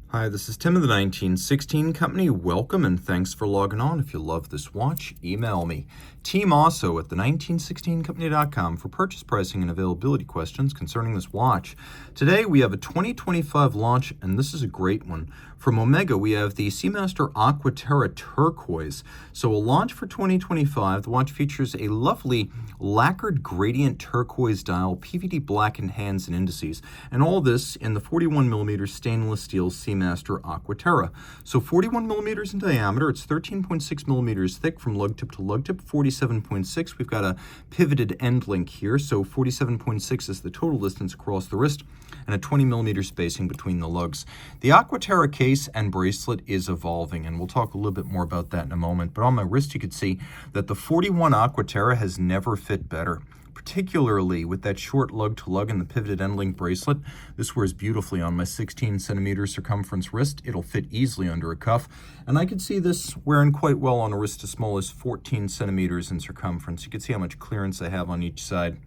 Hi, this is Tim of the 1916 Company. Welcome and thanks for logging on. If you love this watch, email me, Team Mosso at the1916company.com for purchase pricing and availability questions concerning this watch. Today we have a 2025 launch, and this is a great one. From Omega, we have the Seamaster Aqua Terra Turquoise. So a launch for 2025. The watch features a lovely lacquered gradient turquoise dial, PVD blackened hands and indices, and all this in the 41mm stainless steel Seamaster Aqua Terra. So 41 millimeters in diameter, it's 13.6 millimeters thick from lug tip to lug tip, 47.6. We've got a pivoted end link here, so 47.6 is the total distance across the wrist, and a 20 millimeter spacing between the lugs. The Aqua Terra case and bracelet is evolving, and we'll talk a little bit more about that in a moment. But on my wrist, you could see that the 41 Aqua Terra has never fit better, particularly with that short lug-to-lug and the pivoted end-link bracelet. This wears beautifully on my 16 centimeter circumference wrist. It'll fit easily under a cuff, and I could see this wearing quite well on a wrist as small as 14 centimeters in circumference. You can see how much clearance I have on each side.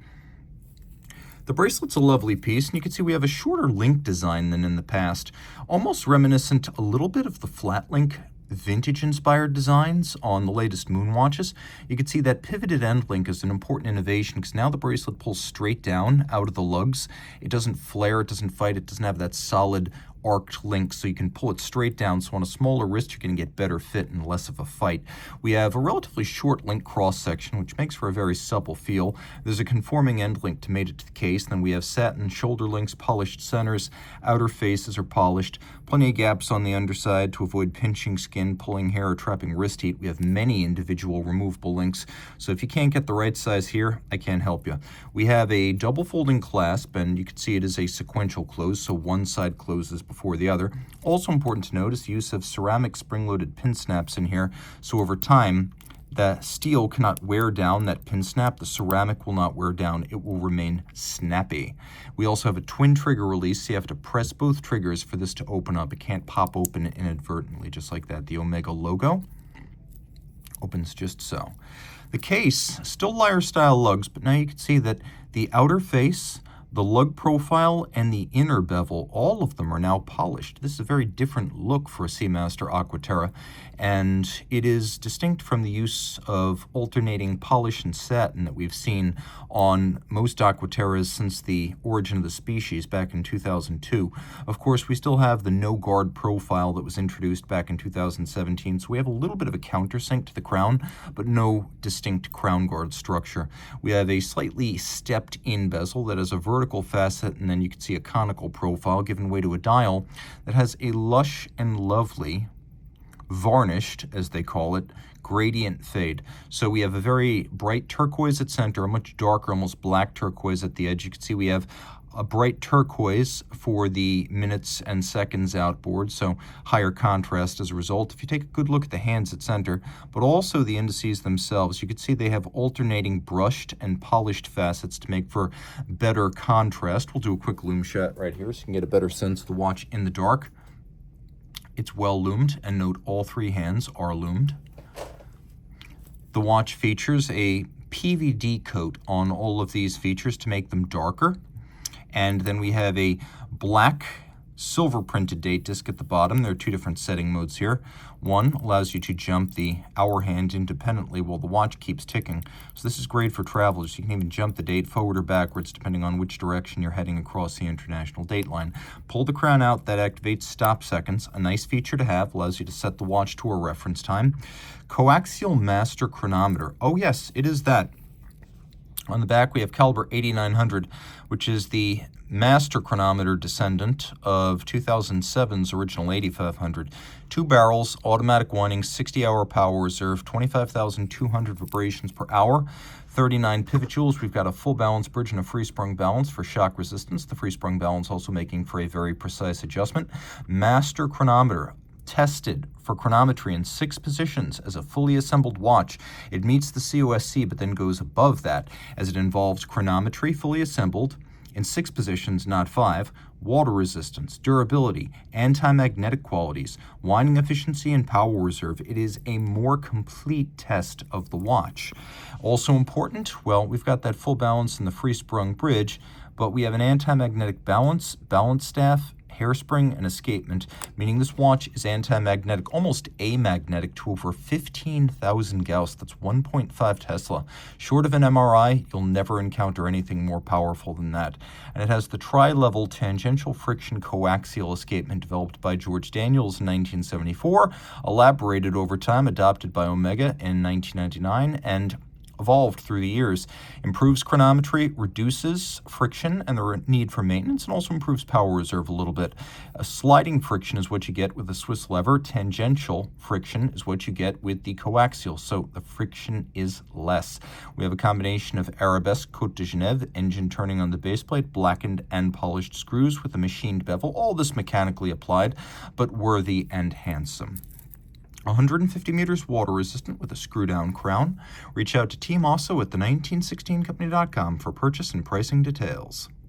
The bracelet's a lovely piece, and you can see we have a shorter link design than in the past, almost reminiscent a little bit of the flat link vintage-inspired designs on the latest moon watches. You can see that pivoted end link is an important innovation because now the bracelet pulls straight down out of the lugs. It doesn't flare, it doesn't fight, it doesn't have that solid arced link, so you can pull it straight down. So on a smaller wrist, you're going to get better fit and less of a fight. We have a relatively short link cross section, which makes for a very supple feel. There's a conforming end link to mate it to the case. Then we have satin shoulder links, polished centers, outer faces are polished, plenty of gaps on the underside to avoid pinching skin, pulling hair, or trapping wrist heat. We have many individual removable links, so if you can't get the right size here, I can't help you. We have a double folding clasp, and you can see it is a sequential close, so one side closes before the other. Also important to note is the use of ceramic spring-loaded pin snaps in here, so over time the steel cannot wear down that pin snap. The ceramic will not wear down. It will remain snappy. We also have a twin trigger release, so you have to press both triggers for this to open up. It can't pop open inadvertently, just like that. The Omega logo opens just so. The case, still lyre style lugs, but now you can see that the outer face, the lug profile, and the inner bevel, all of them are now polished. This is a very different look for a Seamaster Aqua Terra, and it is distinct from the use of alternating polish and satin that we've seen on most Aqua Terras since the origin of the species back in 2002. Of course, we still have the no-guard profile that was introduced back in 2017, so we have a little bit of a countersink to the crown, but no distinct crown guard structure. We have a slightly stepped-in bezel that has a vertical facet, and then you can see a conical profile giving way to a dial that has a lush and lovely varnished, as they call it, gradient fade. So we have a very bright turquoise at center, a much darker, almost black turquoise at the edge. You can see we have a bright turquoise for the minutes and seconds outboard, so higher contrast as a result. If you take a good look at the hands at center, but also the indices themselves, you can see they have alternating brushed and polished facets to make for better contrast. We'll do a quick loom shot right here so you can get a better sense of the watch in the dark. It's well loomed, and note all three hands are loomed. The watch features a PVD coat on all of these features to make them darker. And then we have a black silver printed date disc at the bottom. There are two different setting modes here. One allows you to jump the hour hand independently while the watch keeps ticking. So this is great for travelers. You can even jump the date forward or backwards depending on which direction you're heading across the international date line. Pull the crown out, that activates stop seconds. A nice feature to have, allows you to set the watch to a reference time. Coaxial master chronometer. Oh yes, it is that. On the back, we have caliber 8900, which is the master chronometer descendant of 2007's original 8500. 2 barrels, automatic winding, 60-hour power reserve, 25,200 vibrations per hour, 39 pivot jewels. We've got a full balance bridge and a free sprung balance for shock resistance. The free sprung balance also making for a very precise adjustment. Master chronometer, tested for chronometry in 6 positions as a fully assembled watch. It meets the COSC, but then goes above that, as it involves chronometry fully assembled in 6 positions, not 5, water resistance, durability, anti-magnetic qualities, winding efficiency, and power reserve. It is a more complete test of the watch. Also important, well, we've got that full balance in the free sprung bridge, but we have an anti-magnetic balance staff, hairspring and escapement, meaning this watch is anti-magnetic, almost amagnetic, to over 15,000 Gauss. That's 1.5 Tesla. Short of an MRI, you'll never encounter anything more powerful than that. And it has the tri-level tangential friction coaxial escapement developed by George Daniels in 1974, elaborated over time, adopted by Omega in 1999, and evolved through the years. Improves chronometry, reduces friction and the need for maintenance, and also improves power reserve a little bit. A sliding friction is what you get with the Swiss lever. Tangential friction is what you get with the coaxial, so the friction is less. We have a combination of arabesque Côte de Genève, engine turning on the base plate, blackened and polished screws with a machined bevel. All this mechanically applied, but worthy and handsome. 150 meters water resistant with a screw down crown. Reach out to Team Mosso at the 1916company.com for purchase and pricing details.